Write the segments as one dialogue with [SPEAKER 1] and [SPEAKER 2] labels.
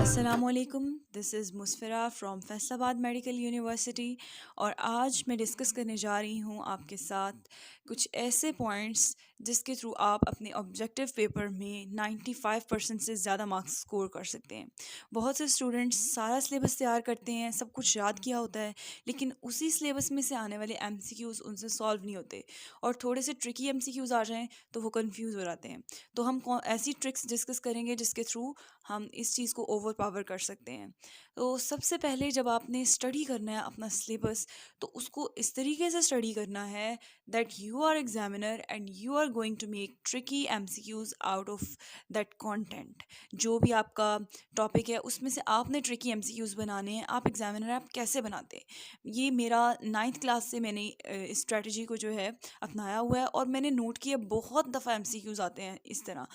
[SPEAKER 1] असलकुम, this is Musfira from Faisalabad medical university. और आज मैं डिस्कस करने जा रही हूँ आपके साथ कुछ ऐसे पॉइंट्स जिसके थ्रू आप अपने ऑब्जेक्टिव पेपर में 95% से ज़्यादा मार्क्स स्कोर कर सकते हैं। बहुत से स्टूडेंट्स सारा सिलेबस तैयार करते हैं, सब कुछ याद किया होता है, लेकिन उसी सिलेबस में से आने वाले एमसीक्यूज़ उनसे सॉल्व नहीं होते और थोड़े से ट्रिकी एमसीक्यूज़ आ जाएँ तो वो कंफ्यूज हो जाते हैं। तो हम ऐसी ट्रिक्स डिस्कस करेंगे जिसके थ्रू हम इस चीज़ को ओवर पावर कर सकते हैं। तो सबसे पहले जब आपने स्टडी करना है अपना सिलेबस, तो उसको इस तरीके से स्टडी करना है that you are examiner and you are going to make tricky MCQs out of that content. जो भी आपका टॉपिक है उसमें से आपने ट्रिकी एमसीक्यूज बनाने हैं। आप एग्जामिनर आप कैसे बनाते हैं, ये मेरा 9th क्लास से मैंने इस स्ट्रेटजी को जो है अपनाया हुआ है और मैंने नोट किया बहुत दफ़ा एमसीक्यूज आते हैं इस तरह।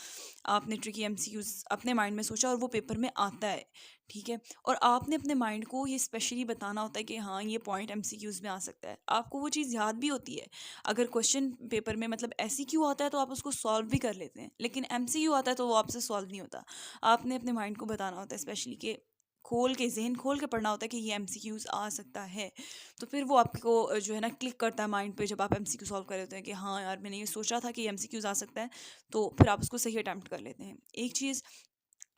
[SPEAKER 1] आपने ट्रिकी एमसीक्यूज अपने माइंड में सोचा और वो पेपर में आता है, ठीक है। और आपने अपने माइंड को ये स्पेशली बताना होता है कि हाँ, ये पॉइंट एमसीक्यूज में आ सकता है। आपको वो चीज़ याद भी होती है। अगर क्वेश्चन पेपर में मतलब एमसीक्यू आता है तो आप उसको सॉल्व भी कर लेते हैं, लेकिन एमसीक्यू आता है तो वो आपसे सॉल्व नहीं होता। आपने अपने माइंड को बताना होता है स्पेशली कि खोल के जहन खोल के पढ़ना होता है कि ये एमसीक्यूज आ सकता है। तो फिर वो आपको जो है ना क्लिक करता है माइंड पे जब आप एमसीक्यू सॉल्व कर लेते हैं कि हाँ यार, मैंने ये सोचा था कि एमसीक्यूज आ सकता है। तो फिर आप उसको सही अटैम्प्ट कर लेते हैं। एक चीज़।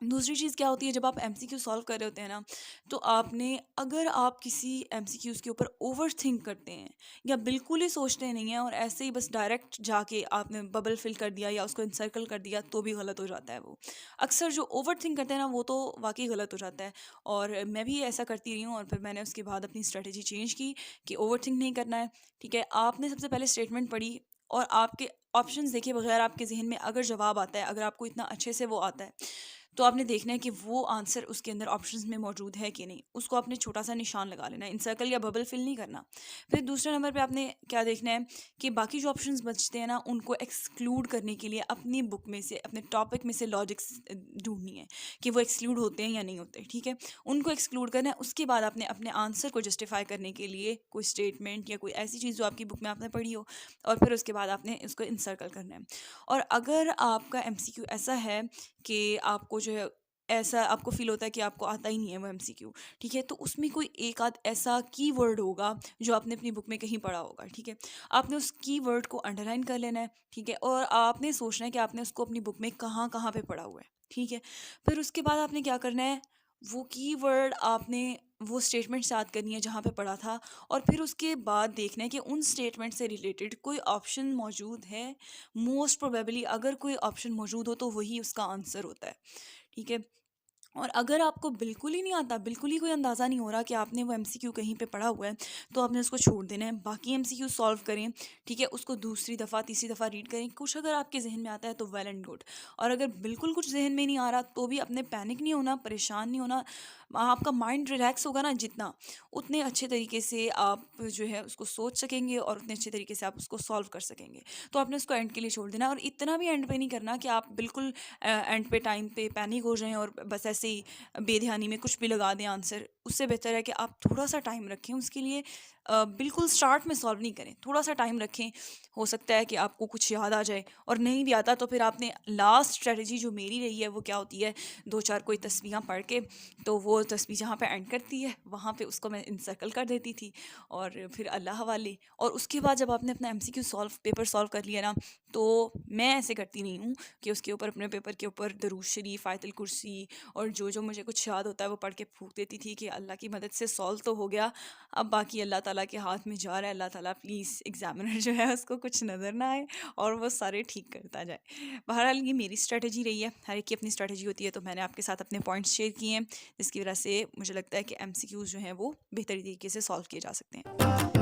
[SPEAKER 1] दूसरी चीज़ क्या होती है, जब आप एमसीक्यू सॉल्व कर रहे होते हैं ना, तो आपने अगर आप किसी एमसीक्यूज़ के ऊपर ओवर थिंक करते हैं या बिल्कुल ही सोचते नहीं हैं और ऐसे ही बस डायरेक्ट जाके आपने बबल फिल कर दिया या उसको इंसर्कल कर दिया, तो भी गलत हो जाता है वो। अक्सर जो ओवर थिंक करते हैं ना, वो तो वाकई गलत हो जाता है। और मैं भी ऐसा करती रही हूँ और फिर मैंने उसके बाद अपनी स्ट्रेटेजी चेंज की कि ओवर थिंक नहीं करना है। ठीक है, आपने सबसे पहले स्टेटमेंट पढ़ी और आपके ऑप्शंस देखे बगैर आपके जहन में अगर जवाब आता है, अगर आपको इतना अच्छे से वो आता है, तो आपने देखना है कि वो आंसर उसके अंदर ऑप्शंस में मौजूद है कि नहीं। उसको आपने छोटा सा निशान लगा लेना है, इंसर्कल या बबल फिल नहीं करना। फिर दूसरे नंबर पे आपने क्या देखना है कि बाकी जो ऑप्शंस बचते हैं ना, उनको एक्सक्लूड करने के लिए अपनी बुक में से, अपने टॉपिक में से लॉजिक्स ढूंढनी है कि वो एक्सक्लूड होते हैं या नहीं होते। ठीक है, उनको एक्सक्लूड करना है। उसके बाद आपने अपने आंसर को जस्टिफाई करने के लिए कोई स्टेटमेंट या कोई ऐसी चीज़ जो आपकी बुक में आपने पढ़ी हो, और फिर उसके बाद आपने उसको इंसर्कल करना है। और अगर आपका एमसीक्यू ऐसा है कि आपको जो है, ऐसा आपको फ़ील होता है कि आपको आता ही नहीं है वो एमसीक्यू, ठीक है, तो उसमें कोई एक आध ऐसा कीवर्ड होगा जो आपने अपनी बुक में कहीं पढ़ा होगा, ठीक है। आपने उस कीवर्ड को अंडरलाइन कर लेना है, ठीक है, और आपने सोचना है कि आपने उसको अपनी बुक में कहाँ कहाँ पे पढ़ा हुआ है, ठीक है। फिर उसके बाद आपने क्या करना है, वो कीवर्ड आपने वो स्टेटमेंट याद करनी है जहाँ पे पढ़ा था, और फिर उसके बाद देखना है कि उन स्टेटमेंट से रिलेटेड कोई ऑप्शन मौजूद है। मोस्ट प्रोबेबली अगर कोई ऑप्शन मौजूद हो तो वही उसका आंसर होता है, ठीक है। और अगर आपको बिल्कुल ही नहीं आता, बिल्कुल ही कोई अंदाज़ा नहीं हो रहा कि आपने वो एमसीक्यू कहीं पे पढ़ा हुआ है, तो आपने उसको छोड़ देना है। बाकी एमसीक्यू सॉल्व करें, ठीक है, उसको दूसरी दफ़ा तीसरी दफ़ा रीड करें। कुछ अगर आपके जहन में आता है तो वेल एंड गुड, और अगर बिल्कुल कुछ जहन में नहीं आ रहा तो भी अपने पैनिक नहीं होना, परेशान नहीं होना। आपका माइंड रिलैक्स होगा ना जितना, उतने अच्छे तरीके से आप जो है उसको सोच सकेंगे और उतने अच्छे तरीके से आप उसको सॉल्व कर सकेंगे। तो आपने उसको एंड के लिए छोड़ देना, और इतना भी एंड पे नहीं करना कि आप बिल्कुल एंड पे टाइम पे पैनिक हो जाएं और बस ऐसे ही बेध्यानी में कुछ भी लगा दें आंसर। उससे बेहतर है कि आप थोड़ा सा टाइम रखें उसके लिए। बिल्कुल स्टार्ट में सॉल्व नहीं करें, थोड़ा सा टाइम रखें। हो सकता है कि आपको कुछ याद आ जाए, और नहीं भी आता तो फिर आपने लास्ट स्ट्रेटजी जो मेरी रही है वो क्या होती है, दो चार कोई तस्वीरें पढ़ के, तो वो तस्वीर जहाँ पे एंड करती है वहाँ पे उसको मैं इंसर्कल कर देती थी, और फिर अल्लाह वाले। और उसके बाद जब आपने अपना एमसीक्यू सॉल्व पेपर सॉल्व कर लिया ना, तो मैं ऐसे करती नहीं हूँ कि उसके ऊपर, अपने पेपर के ऊपर दरूद शरीफ, आयतुल कुर्सी और जो जो मुझे कुछ याद होता है वो पढ़ के फूंक देती थी कि अल्लाह की मदद से सॉल्व तो हो गया। अब बाकी अल्लाह ताला के हाथ में जा रहा है। अल्लाह ताला प्लीज़ एग्जामिनर जो है उसको कुछ नज़र ना आए और वो सारे ठीक करता जाए। बहरहाल ये मेरी स्ट्रेटजी रही है, हर एक की अपनी स्ट्रेटजी होती है। तो मैंने आपके साथ अपने पॉइंट्स शेयर किए हैं, जिसकी वजह से मुझे लगता है कि एमसीक्यूज़ जो हैं वो बेहतर तरीके से सॉल्व किए जा सकते हैं।